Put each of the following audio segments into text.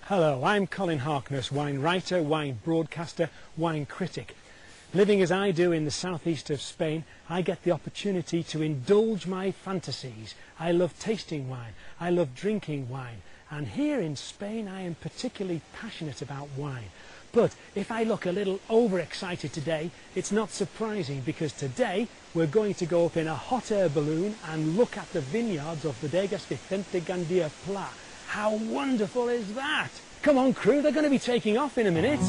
Hello, I'm Colin Harkness, wine writer, wine broadcaster, wine critic. Living as I do in the southeast of Spain, I get the opportunity to indulge my fantasies. I love tasting wine, I love drinking wine, and here in Spain I am particularly passionate about wine. But if I look a little overexcited today, it's not surprising, because today we're going to go up in a hot air balloon and look at the vineyards of Bodegas Vicente Gandia Pla. How wonderful is that? Come on crew, they're going to be taking off in a minute.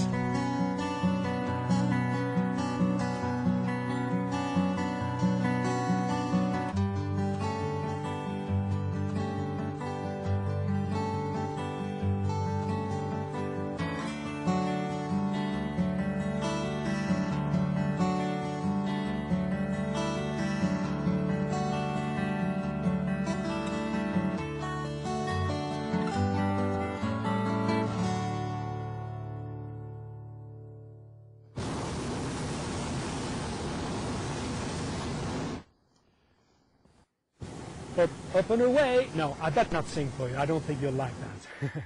Up and away. No, I better not sing for you. I don't think you'll like that.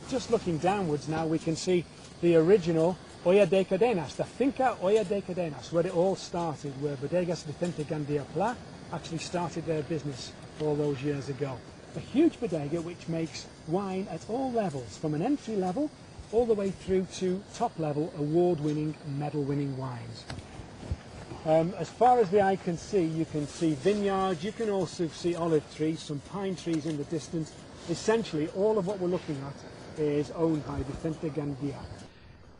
Just looking downwards now, we can see the original Olla de Cadenas, the Finca Olla de Cadenas, where it all started, where Bodegas Vicente Gandia Pla actually started their business all those years ago. A huge bodega which makes wine at all levels, from an entry level all the way through to top level award-winning, medal-winning wines. As far as the eye can see, you can see vineyards, you can also see olive trees, some pine trees in the distance. Essentially, all of what we're looking at is owned by Vicente Gandia.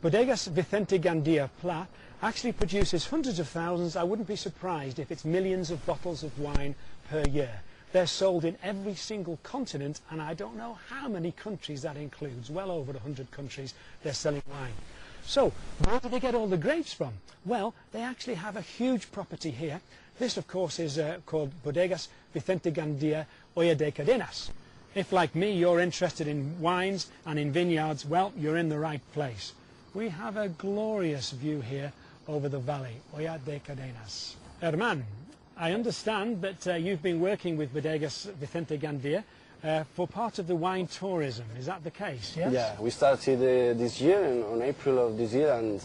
Bodegas Vicente Gandia Pla actually produces hundreds of thousands. I wouldn't be surprised if it's millions of bottles of wine per year. They're sold in every single continent, and I don't know how many countries that includes. Well over 100 countries they're selling wine. So, where do they get all the grapes from? Well, they actually have a huge property here. This, of course, is called Bodegas Vicente Gandia Olla de Cadenas. If, like me, you're interested in wines and in vineyards, well, you're in the right place. We have a glorious view here over the valley, Olla de Cadenas. Herman, I understand that you've been working with Bodegas Vicente Gandia for part of the wine tourism. Is that the case? Yes? Yeah, we started this year, on April of this year, and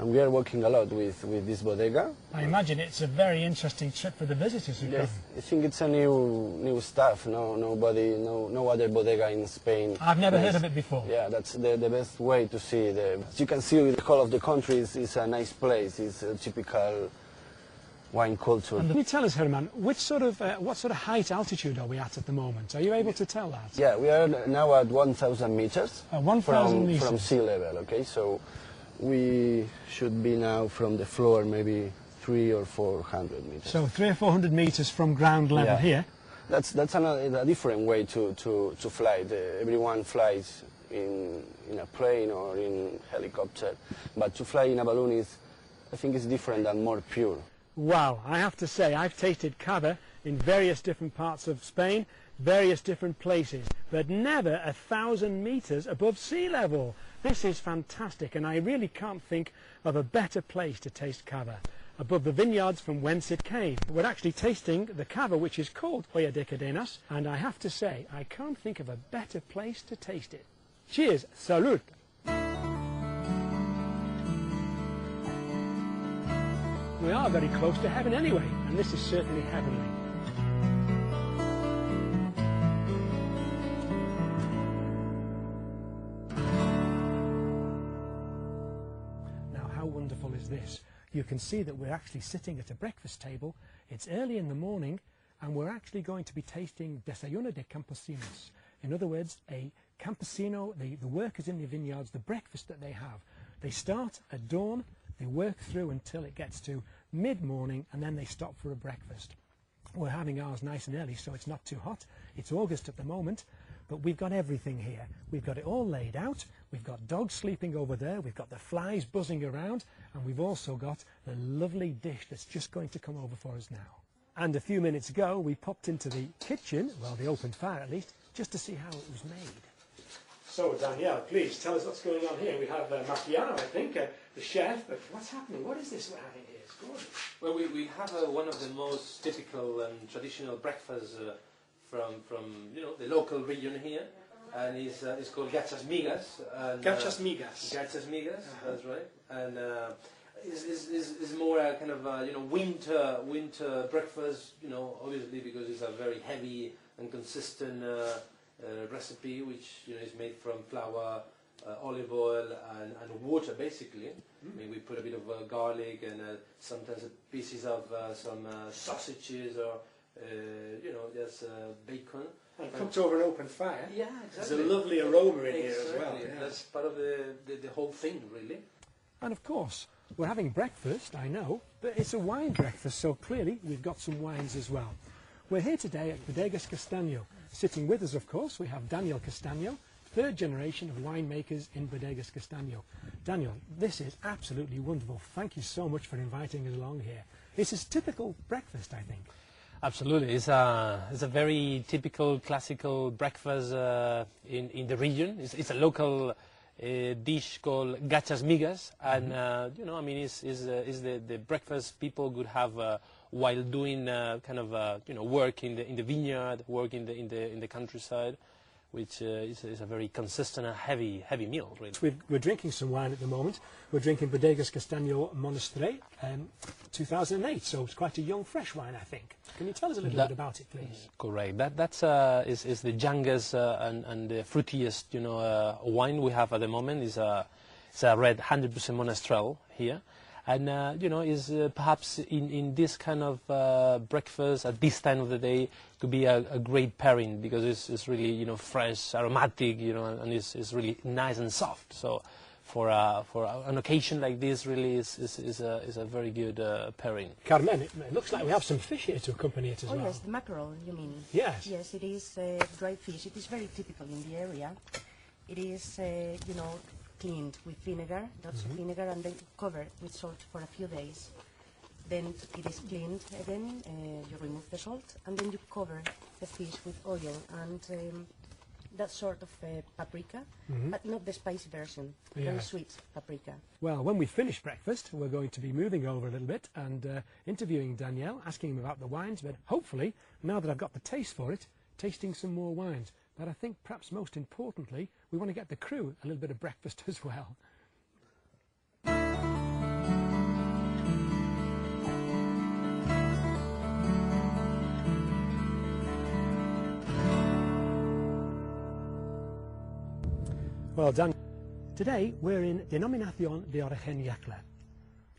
we are working a lot with this bodega. I imagine it's a very interesting trip for the visitors who come. I think it's a new stuff. No other bodega in Spain. I've never heard of it before. Yeah, that's the best way to see it. As you can see, the whole of the country is a nice place. It's a typical wine culture. And can you tell us, Herman, what sort of height altitude are we at the moment? Are you able to tell that? Yeah, we are now at 1,000 meters. 1,000 meters from sea level. Okay, so we should be now from the floor maybe 300 or 400 meters. So 300 or 400 meters from ground level here. That's a different way to fly. Everyone flies in a plane or in helicopter, but to fly in a balloon I think it's different and more pure. Wow, I have to say, I've tasted cava in various different parts of Spain, various different places, but never 1,000 meters above sea level. This is fantastic, and I really can't think of a better place to taste cava, above the vineyards from whence it came. We're actually tasting the cava, which is called Olla de Cadenas, and I have to say, I can't think of a better place to taste it. Cheers, salud! We are very close to heaven anyway, and this is certainly heavenly. Now, how wonderful is this? You can see that we're actually sitting at a breakfast table. It's early in the morning, and we're actually going to be tasting desayuno de campesinos. In other words, a campesino, the workers in the vineyards, the breakfast that they have. They start at dawn. They work through until it gets to mid-morning, and then they stop for a breakfast. We're having ours nice and early, so it's not too hot. It's August at the moment, but we've got everything here. We've got it all laid out. We've got dogs sleeping over there. We've got the flies buzzing around, and we've also got the lovely dish that's just going to come over for us now. And a few minutes ago, we popped into the kitchen, well, the open fire at least, just to see how it was made. So, Danielle, please tell us what's going on here. We have Macchiano, I think, the chef. But what's happening? What is this we're having here? It's gorgeous. Well, we have one of the most typical and traditional breakfasts from the local region here. and it's called Gachas Migas. And, Gachas Migas. Gachas Migas, that's right. And is more a kind of you know, winter breakfast. You know, obviously because it's a very heavy and consistent recipe, which you know is made from flour, olive oil, and water basically. I mean, we put a bit of garlic and sometimes pieces of some sausages or you know, just bacon. And cooked over an open fire. Yeah, exactly. There's a lovely aroma in here as well. Yeah. That's part of the whole thing, really. And of course, we're having breakfast, I know, but it's a wine breakfast, so clearly we've got some wines as well. We're here today at Bodegas Castaño. Sitting with us, of course, we have Daniel Castaño, third generation of winemakers in Bodegas Castaño. Daniel, this is absolutely wonderful. Thank you so much for inviting us along here. This is typical breakfast, I think. Absolutely, it's a very typical classical breakfast in the region. It's a local dish called gachas migas, and you know, I mean, it's the breakfast people could have while doing kind of you know, work in the vineyard, work in the countryside, which is a very consistent and heavy meal, really. We're drinking some wine at the moment. We're drinking Bodegas Castaño Monastrell 2008, so it's quite a young, fresh wine, I think. Can you tell us a little bit about it, please? Correct. That's is the youngest and the fruitiest, you know, wine we have at the moment. It's a red 100% Monastrell here. And, you know, is perhaps in this kind of breakfast at this time of the day could be a great pairing, because it's really, you know, fresh, aromatic, you know, and it's really nice and soft. So for an occasion like this, really is a very good pairing. Carmen, it looks like we have some fish here to accompany it as well. Oh yes, the mackerel, you mean? Yes. Yes, it is dried fish. It is very typical in the area. It is, you know, cleaned with vinegar, lots of vinegar, and then covered with salt for a few days. Then it is cleaned again, you remove the salt, and then you cover the fish with oil and that sort of paprika, but not the spicy version, very sweet paprika. Well, when we finish breakfast, we're going to be moving over a little bit and interviewing Danielle, asking him about the wines, but hopefully, now that I've got the taste for it, tasting some more wines. But I think perhaps most importantly, we want to get the crew a little bit of breakfast as well. Well done. Today we're in Denominación de Origen Yacla.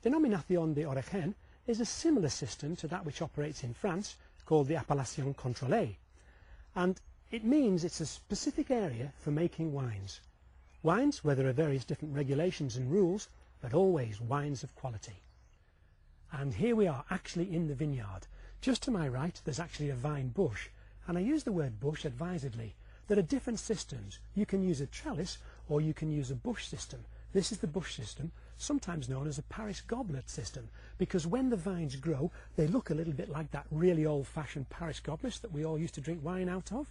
Denominación de Origen is a similar system to that which operates in France, called the Appellation Contrôlée. And it means it's a specific area for making wines. Wines where there are various different regulations and rules, but always wines of quality. And here we are, actually in the vineyard. Just to my right, there's actually a vine bush, and I use the word bush advisedly. There are different systems. You can use a trellis or you can use a bush system. This is the bush system, sometimes known as a Paris goblet system, because when the vines grow, they look a little bit like that really old-fashioned Paris goblet that we all used to drink wine out of.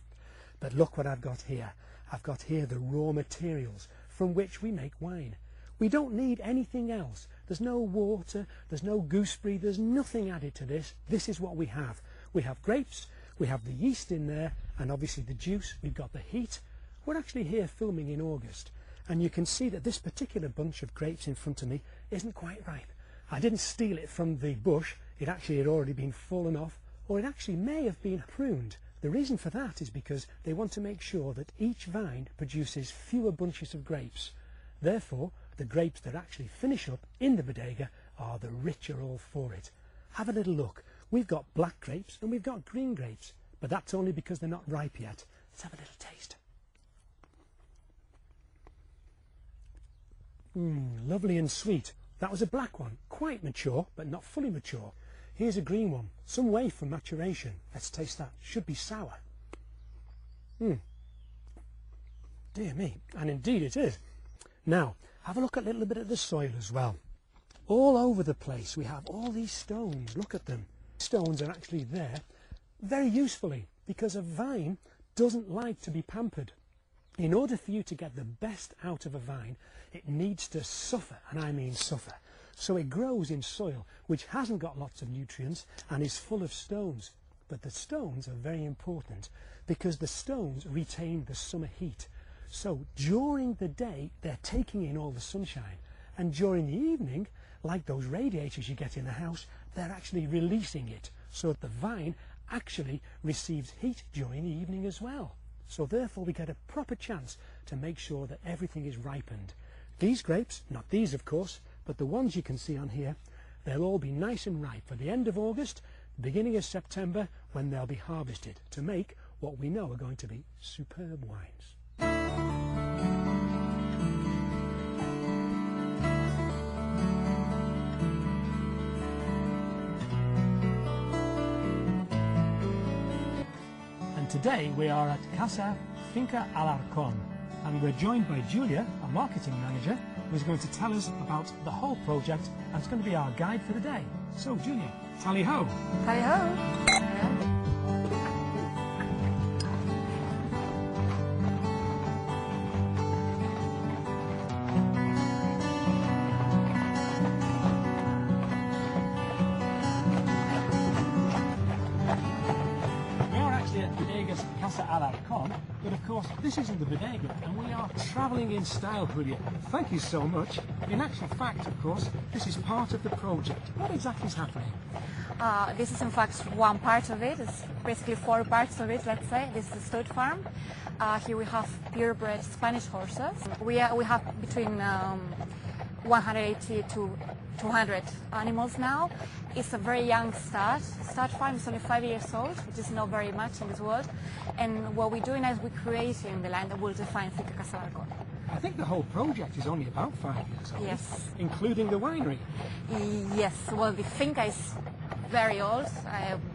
But look what I've got here. I've got here the raw materials from which we make wine. We don't need anything else. There's no water, there's no gooseberry, there's nothing added to this. This is what we have. We have grapes, we have the yeast in there, and obviously the juice. We've got the heat. We're actually here filming in August, and you can see that this particular bunch of grapes in front of me isn't quite ripe. I didn't steal it from the bush. It actually had already been fallen off, or it actually may have been pruned. The reason for that is because they want to make sure that each vine produces fewer bunches of grapes. Therefore, the grapes that actually finish up in the bodega are the richer all for it. Have a little look. We've got black grapes and we've got green grapes, but that's only because they're not ripe yet. Let's have a little taste. Lovely and sweet. That was a black one, quite mature, but not fully mature. Here's a green one, some way from maturation. Let's taste that. Should be sour. Dear me, and indeed it is. Now, have a look at a little bit of the soil as well. All over the place we have all these stones. Look at them. Stones are actually there very usefully, because a vine doesn't like to be pampered. In order for you to get the best out of a vine, it needs to suffer, and I mean suffer. So it grows in soil which hasn't got lots of nutrients and is full of stones. But the stones are very important because the stones retain the summer heat. So during the day, they're taking in all the sunshine. And during the evening, like those radiators you get in the house, they're actually releasing it. So that the vine actually receives heat during the evening as well. So therefore we get a proper chance to make sure that everything is ripened. These grapes, not these of course, but the ones you can see on here, they'll all be nice and ripe for the end of August, beginning of September, when they'll be harvested to make what we know are going to be superb wines. And today we are at Casa Finca Alarcón, and we're joined by Julia, our marketing manager, who's going to tell us about the whole project and it's going to be our guide for the day. So Julia, tally ho! Tally ho! Casa Alarcón, but of course this isn't the bodega and we are travelling in style, Julia. Thank you so much. In actual fact, of course, this is part of the project. What exactly is happening? This is in fact one part of it. It's basically 4 parts of it, let's say. This is the stud farm. Here we have purebred Spanish horses. We have between 180 to 200 animals now. It's a very young stud. Stud farm is only 5 years old, which is not very much in this world. And what we're doing is we're creating the line that will define Finca Casa Alarcón. I think the whole project is only about 5 years old. Yes. Including the winery. Yes, well the finca is very old.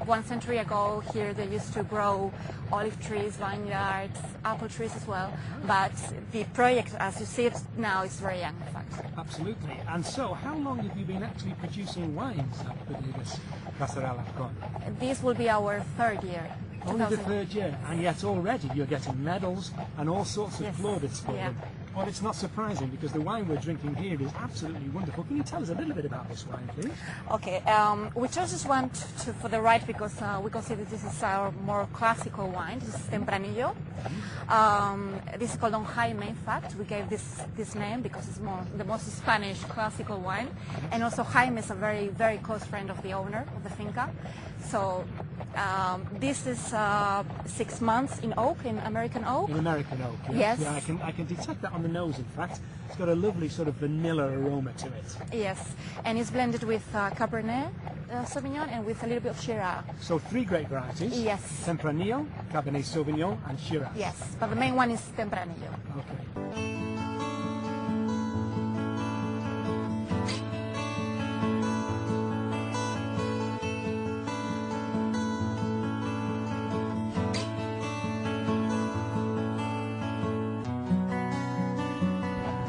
1 century ago here they used to grow olive trees, vineyards, apple trees as well. But the project as you see it now is very young in fact. Absolutely. And so how long have you been actually producing wines at Bodegas Casa Alarcón? This will be our 3rd year. Only the 3rd year, and yet already you're getting medals and all sorts of plaudits for them. Well, it's not surprising because the wine we're drinking here is absolutely wonderful. Can you tell us a little bit about this wine, please? Okay, we chose this one for the right because we consider this is our more classical wine. This is Tempranillo. This is called Don Jaime, in fact. We gave this name because it's the most Spanish classical wine. And also Jaime is a very, very close friend of the owner of the finca. So this is 6 months in oak, in American oak. In American oak, yes. Yeah, I can detect that on the nose, in fact. It's got a lovely sort of vanilla aroma to it. Yes, and it's blended with Cabernet Sauvignon and with a little bit of Shiraz. So 3 grape varieties. Yes. Tempranillo, Cabernet Sauvignon and Shiraz. Yes, but the main one is Tempranillo. Okay.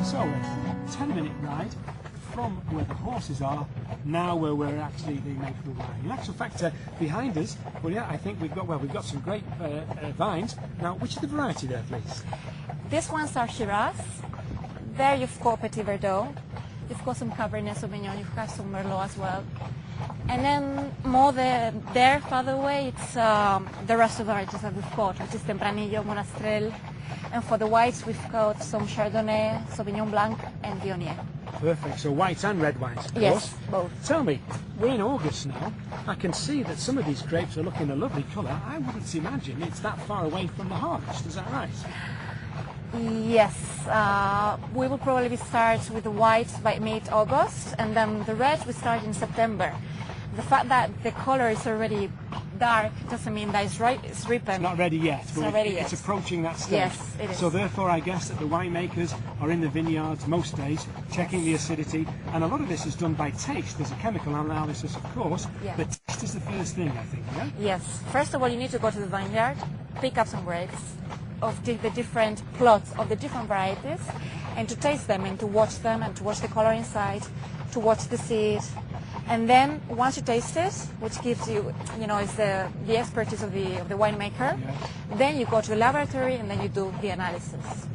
So, a 10-minute ride from where the horses are, now where we're actually they make the wine. In actual fact, behind us, well, yeah, I think we've got some great vines. Now, which is the variety there, please? These ones are Shiraz. There you've got Petit Verdot. You've got some Cabernet Sauvignon. You've got some Merlot as well. And then more there, further away, it's the rest of the varieties that we've got, which is Tempranillo, Monastrell. And for the whites, we've got some Chardonnay, Sauvignon Blanc, and Viognier. Perfect. So whites and red wines, of yes, course. both. Tell me, we're in August now. I can see that some of these grapes are looking a lovely colour. I wouldn't imagine it's that far away from the harvest. Is that right? Yes. We will probably start with the white by mid-August, and then the red we start in September. The fact that the colour is already dark doesn't mean that it's ripened. It's not ready yet, it's but not ready yet. It's approaching that stage. Yes, it is. So therefore I guess that the winemakers are in the vineyards most days, checking the acidity, and a lot of this is done by taste. There's a chemical analysis, of course, but taste is the first thing, I think, yeah? Yes. First of all, you need to go to the vineyard, pick up some grapes of the different plots of the different varieties, and to taste them, and to watch them, and to watch the colour inside, to watch the seed. And then once you taste it, which gives you, is the expertise of the winemaker, then you go to the laboratory and then you do the analysis.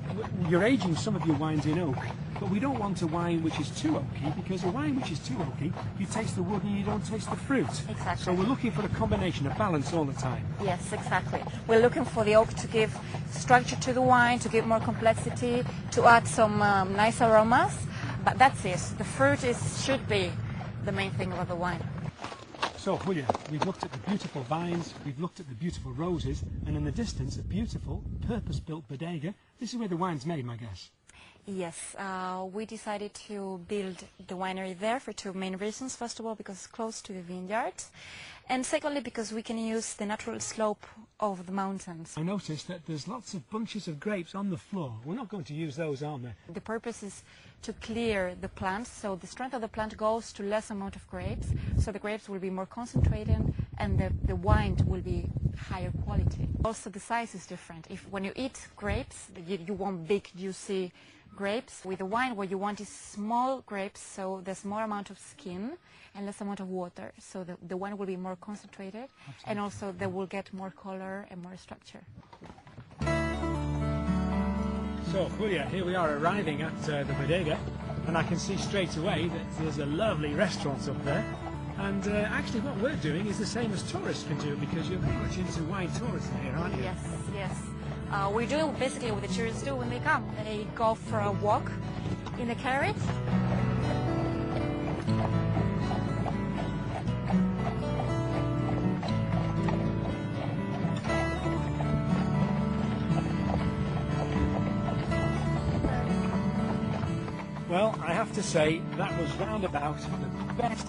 you're aging some of your wines in oak, but we don't want a wine which is too oaky, because a wine which is too oaky, you taste the wood and you don't taste the fruit. Exactly. So we're looking for a combination, a balance all the time. Yes, exactly. We're looking for the oak to give structure to the wine, to give more complexity, to add some nice aromas. But that's it. The fruit should be the main thing about the wine. So, Julia, we've looked at the beautiful vines, we've looked at the beautiful roses, and in the distance, a beautiful, purpose-built bodega. This is where the wine's made, my guess. Yes, we decided to build the winery there for two main reasons. First of all, because it's close to the vineyards, and secondly, because we can use the natural slope of the mountains. I noticed that there's lots of bunches of grapes on the floor. We're not going to use those, are we? The purpose is to clear the plant, so the strength of the plant goes to less amount of grapes, so the grapes will be more concentrated and the wine will be higher quality. Also, the size is different. When you eat grapes, you want big, juicy grapes. With the wine, what you want is small grapes, so there's more amount of skin and less amount of water, so the wine will be more concentrated. Absolutely. And also they will get more color and more structure. So, Julia, here we are arriving at the bodega, and I can see straight away that there's a lovely restaurant up there. And actually what we're doing is the same as tourists can do, because you're very much into wine tourism here, aren't you? Yes, yes. We do basically what the tourists do when they come. They go for a walk in the carriage. Well, I have to say that was round about the best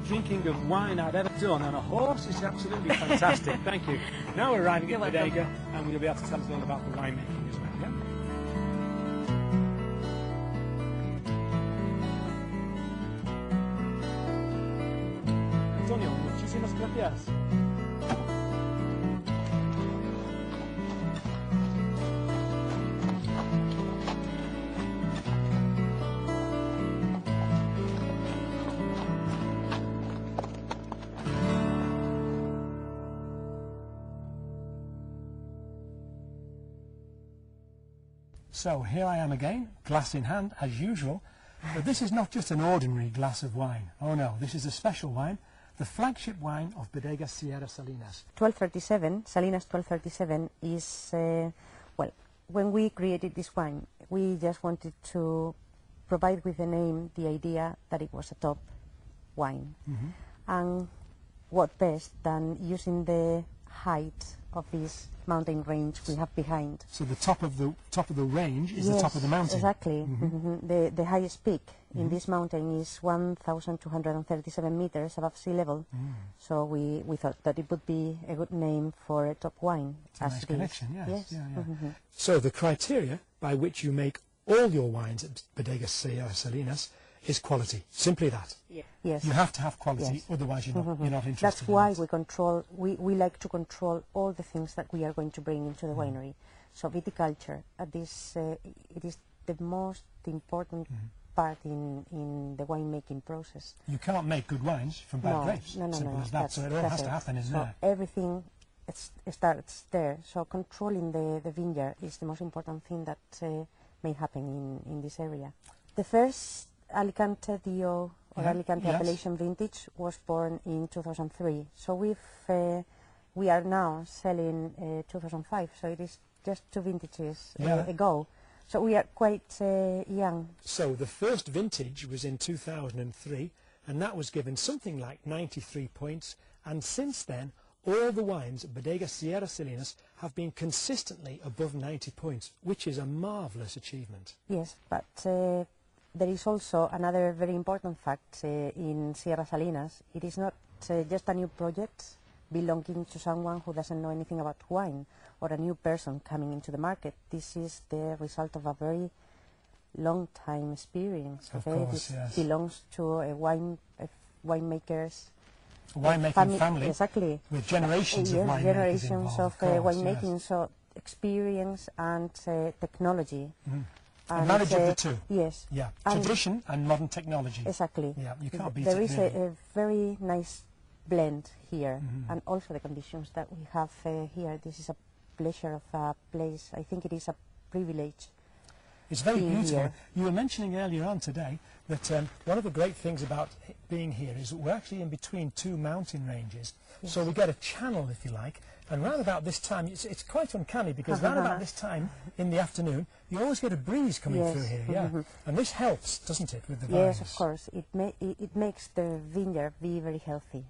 drinking of wine I've ever done on a horse. Is absolutely fantastic. Thank you. Now we're arriving at bodega, and we'll be able to tell us all about the winemaking as well. Yeah? Antonio, muchísimas gracias. So here I am again, glass in hand, as usual. But this is not just an ordinary glass of wine. Oh no, this is a special wine, the flagship wine of Bodega Sierra Salinas. 1237, Salinas 1237 is, well, when we created this wine, we just wanted to provide with the name the idea that it was a top wine. Mm-hmm. And what best than using the height of this mountain range we have behind. So the top of the range is the top of the mountain. Exactly. Mm-hmm. The highest peak in this mountain is 1,237 meters above sea level. So we thought that it would be a good name for a top wine. It's a nice connection, yes. Yeah. Mm-hmm. So the criteria by which you make all your wines at Bodega Sierra Salinas is quality. Simply that. Yeah. Yes. You have to have quality, otherwise you're not interested. That's why we like to control all the things that we are going to bring into the winery. So viticulture, it is the most important part in the winemaking process. You can't make good wines from bad grapes. No. Simple as that. So it all has to happen in there. Everything starts there. So controlling the vineyard is the most important thing that may happen in this area. The first Alicante DO or Alicante appellation vintage was born in 2003. So we are now selling 2005. So it is just two vintages ago. So we are quite young. So the first vintage was in 2003, and that was given something like 93 points. And since then, all the wines at Bodega Sierra Salinas have been consistently above 90 points, which is a marvellous achievement. Yes, but there is also another very important fact in Sierra Salinas. It is not just a new project belonging to someone who doesn't know anything about wine or a new person coming into the market. This is the result of a very long time experience. Of course, this belongs to a winemaker's winemaking family. Exactly. With generations of winemakers generations involved, of winemaking, so experience and technology. A marriage of the two. Yes. Yeah. Tradition and modern technology. Exactly. Yeah. You can't beat there it. There is a very nice blend here, and also the conditions that we have here. This is a pleasure of a place. I think it is a privilege. It's very being beautiful. here. You were mentioning earlier on today that one of the great things about being here is that we're actually in between two mountain ranges. Yes. So we get a channel, if you like, and round about this time, it's quite uncanny because round about this time in the afternoon, you always get a breeze coming Yes. through here, yeah. And this helps, doesn't it, with the Yes, vines? of course. It makes the vineyard be very healthy.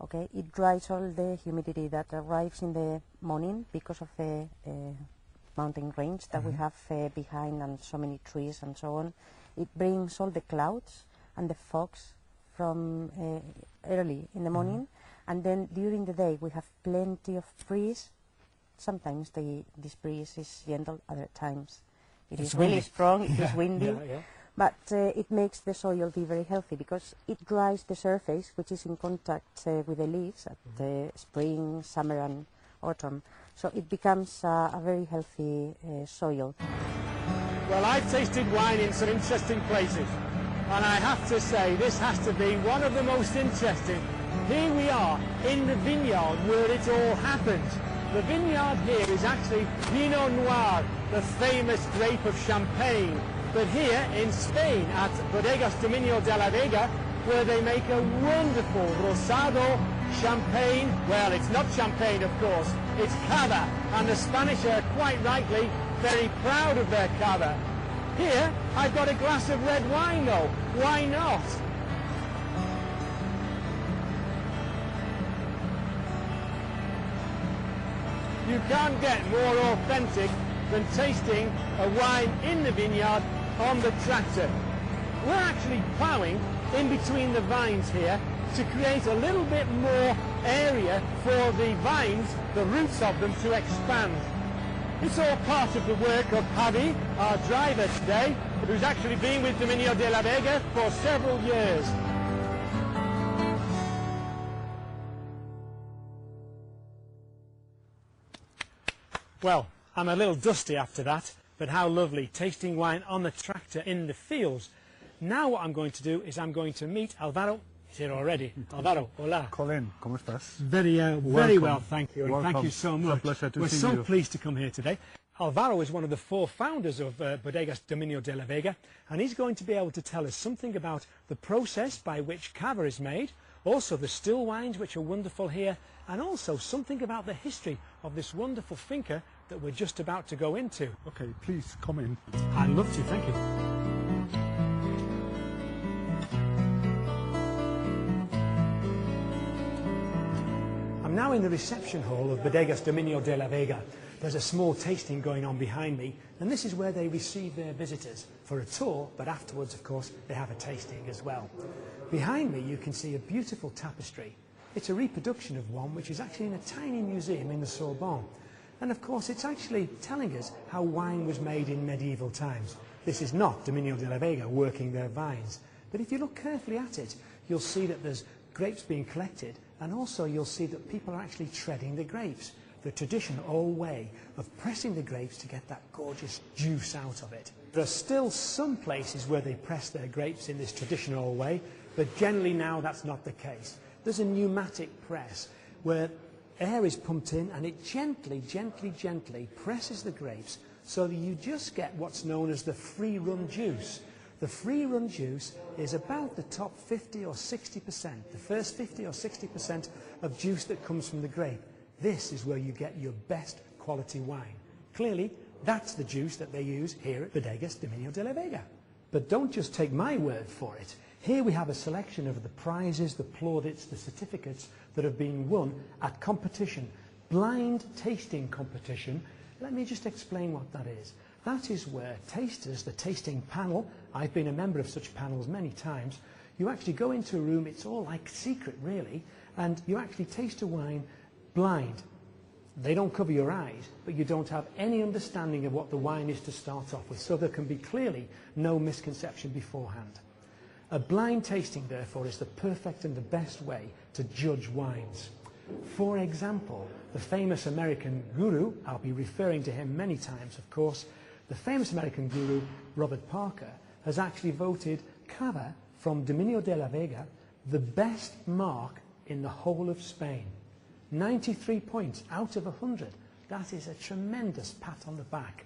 Okay, it dries all the humidity that arrives in the morning because of the mountain range that we have behind, and so many trees and so on. It brings all the clouds and the fogs from early in the morning, and then during the day we have plenty of breeze. Sometimes this breeze is gentle, other times it It's is really windy. strong, it is windy. Yeah. But it makes the soil be very healthy because it dries the surface, which is in contact with the leaves at the spring, summer and autumn. So it becomes a very healthy soil. Well, I've tasted wine in some interesting places, and I have to say this has to be one of the most interesting. Here we are in the vineyard where it all happened. The vineyard here is actually Pinot Noir, the famous grape of Champagne. But here in Spain at Bodegas Dominio de la Vega, where they make a wonderful Rosado Champagne. Well, it's not Champagne, of course, it's Cava, and the Spanish are quite rightly very proud of their Cava. Here, I've got a glass of red wine though. Why not? You can't get more authentic than tasting a wine in the vineyard on the tractor. We're actually ploughing in between the vines here to create a little bit more area for the vines, the roots of them, to expand. It's all part of the work of Javi, our driver today, who's actually been with Dominio de la Vega for several years. Well, I'm a little dusty after that, but how lovely, tasting wine on the tractor in the fields. Now what I'm going to do is I'm going to meet Alvaro. He's here already. Alvaro, hola. Colin, ¿cómo estás? Very Welcome. well, thank you. And thank Welcome. you so It's a much. pleasure to We're see so you. pleased to come here today. Alvaro is one of the four founders of Bodegas Dominio de la Vega, and he's going to be able to tell us something about the process by which cava is made, also the still wines, which are wonderful here, and also something about the history of this wonderful finca that we're just about to go into. Okay, please come in. I'd love to, thank you. I'm now in the reception hall of Bodegas Dominio de la Vega. There's a small tasting going on behind me, and this is where they receive their visitors for a tour, but afterwards, of course, they have a tasting as well. Behind me, you can see a beautiful tapestry. It's a reproduction of one which is actually in a tiny museum in the Sorbonne. And of course, it's actually telling us how wine was made in medieval times. This is not Dominio de la Vega working their vines. But if you look carefully at it, you'll see that there's grapes being collected, and also you'll see that people are actually treading the grapes. The traditional old way of pressing the grapes to get that gorgeous juice out of it. There are still some places where they press their grapes in this traditional way, but generally now that's not the case. There's a pneumatic press where air is pumped in and it gently, gently, gently presses the grapes so that you just get what's known as the free-run juice. The free-run juice is about the top 50 or 60%, the first 50 or 60% of juice that comes from the grape. This is where you get your best quality wine. Clearly, that's the juice that they use here at Bodegas Dominio de la Vega. But don't just take my word for it. Here we have a selection of the prizes, the plaudits, the certificates that have been won at competition, blind tasting competition. Let me just explain what that is. That is where tasters, the tasting panel, I've been a member of such panels many times, you actually go into a room, it's all like secret really, and you actually taste a wine blind. They don't cover your eyes, but you don't have any understanding of what the wine is to start off with, so there can be clearly no misconception beforehand. A blind tasting, therefore, is the perfect and the best way to judge wines. For example, the famous American guru, I'll be referring to him many times, of course, the famous American guru, Robert Parker, has actually voted Cava from Dominio de la Vega the best mark in the whole of Spain. 93 points out of 100. That is a tremendous pat on the back.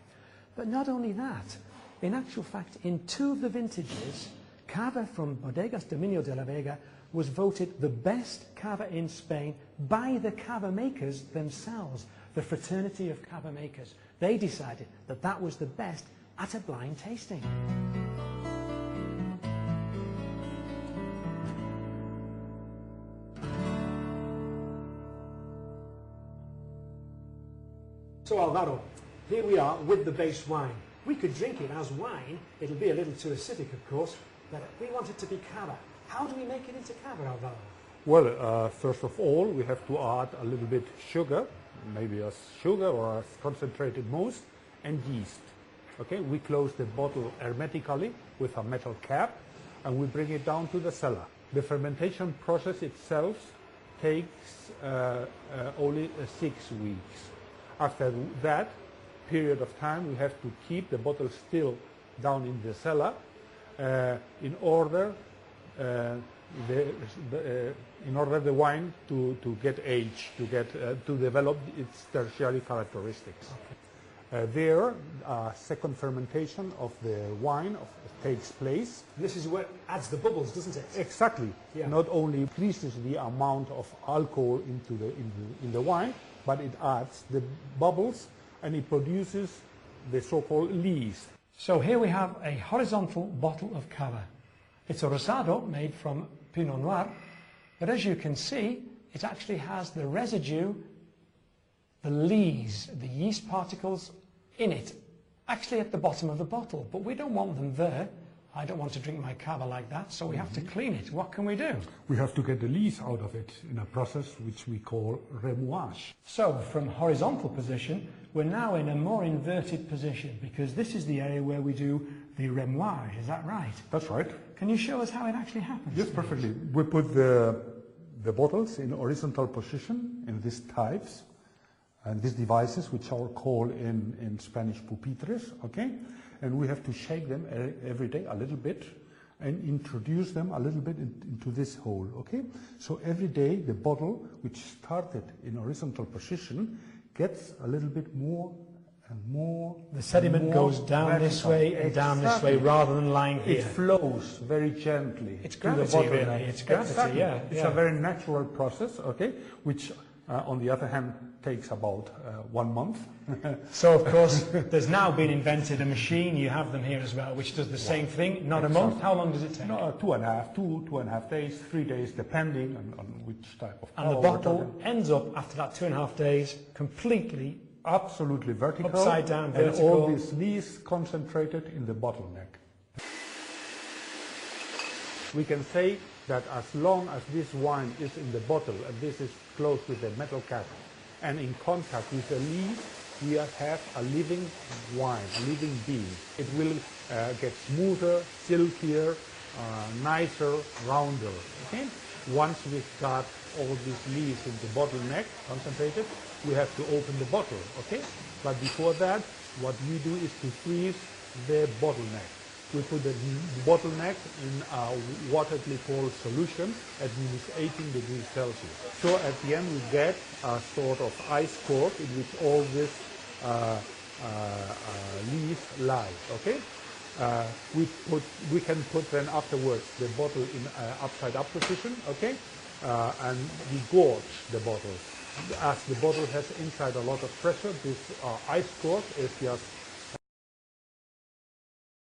But not only that, in actual fact, in 2 of the vintages, cava from Bodegas Dominio de la Vega was voted the best cava in Spain by the cava makers themselves, the Fraternity of Cava Makers. They decided that that was the best at a blind tasting. So Alvaro, here we are with the base wine. We could drink it as wine. It'll be a little too acidic, of course, but we want it to be cava. How do we make it into cava, Alvaro? Well, first of all, we have to add a little bit sugar, maybe as sugar or as concentrated mousse, and yeast. Okay, we close the bottle hermetically with a metal cap, and we bring it down to the cellar. The fermentation process itself takes only 6 weeks. After that period of time, we have to keep the bottle still down in the cellar in order the wine to get aged, to develop its tertiary characteristics. There, second fermentation of the wine takes place. This is what adds the bubbles, doesn't it? Exactly. Yeah. Not only increases the amount of alcohol in the wine, but it adds the bubbles and it produces the so-called lees. So here we have a horizontal bottle of cava. It's a rosado made from Pinot Noir, but as you can see, it actually has the residue, the lees, the yeast particles in it, actually at the bottom of the bottle, but we don't want them there. I don't want to drink my cava like that, so we have to clean it. What can we do? We have to get the lees out of it in a process which we call remuage. So from horizontal position, we're now in a more inverted position because this is the area where we do the remuage. Is that right? That's right. Can you show us how it actually happens? Yes, perfectly. We put the bottles in horizontal position in these types and these devices, which are called in Spanish pupitres, okay? And we have to shake them every day a little bit and introduce them a little bit into this hole, okay? So every day the bottle, which started in horizontal position, gets a little bit more and more. The sediment goes down vertical. this way and down this way rather than lying here. It flows very gently. It's to the gravity, bottle really. neck. It's gravity, exactly. yeah. It's a very natural process, okay, which on the other hand takes about 1 month. So of course there's now been invented a machine, you have them here as well, which does the same thing, not a month. How long does it take? No, 2.5 days, 3 days, depending on which type of And the bottle ends up after that 2.5 days completely absolutely vertical, upside down, and vertical. all these lees concentrated in the bottleneck. We can say that as long as this wine is in the bottle and this is closed with a metal cap and in contact with the lees, we have a living wine, a living bean. It will get smoother, silkier, nicer, rounder. Okay? Once we've got all these lees in the bottleneck concentrated, we have to open the bottle. Okay? But before that, what we do is to freeze the bottleneck. We put the bottleneck in a water glycol solution at -18 degrees Celsius. So at the end we get a sort of ice cork in which all these leaves lie. Okay? We can put then afterwards the bottle in upside up position. Okay? And we gorge the bottle. As the bottle has inside a lot of pressure, this ice cork is just